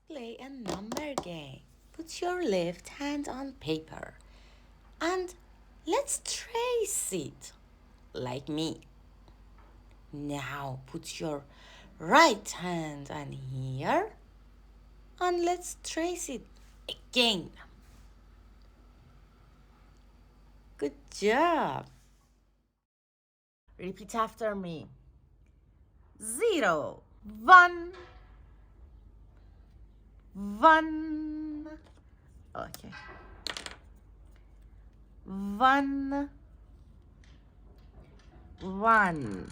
play a number game. Put your left hand on paper and let's trace it like me. Now put your right hand on here and let's trace it again. Good job. Repeat after me. 0, 1, 1. Okay. 1, 1.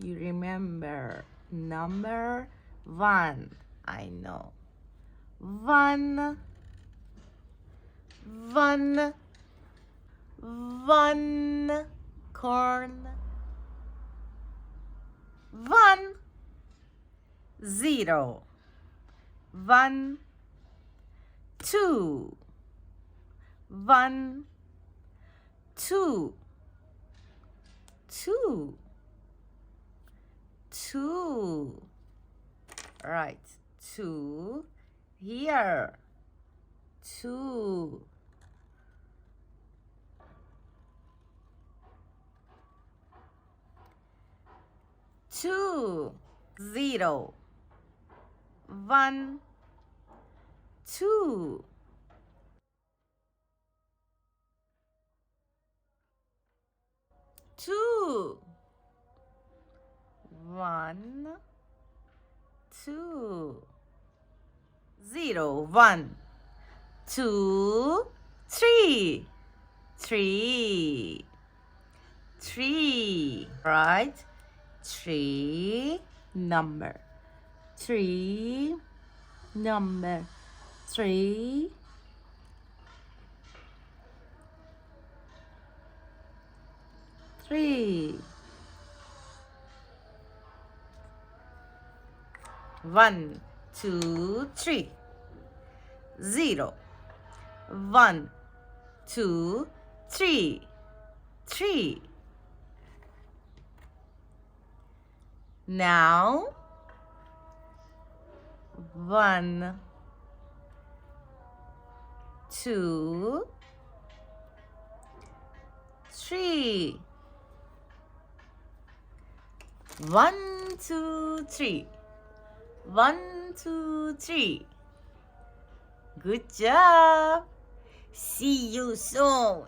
You remember number 1. I know. 1, 1, 1. Corn. 1, 0, 1, 2, 1, 2, 2, 2. Right, 2 here. 2. 2, 0, 1, 2. 2, 1, 2. 0, 1, 2, 3. 3. 3. Right? 3 number. 3 number. 3. 3. 1, 2, 3. 0, 1, 2, 3. 3. Now 1, 2, 3. 1, 2, 3. 1, 2, 3. Good job. See you soon.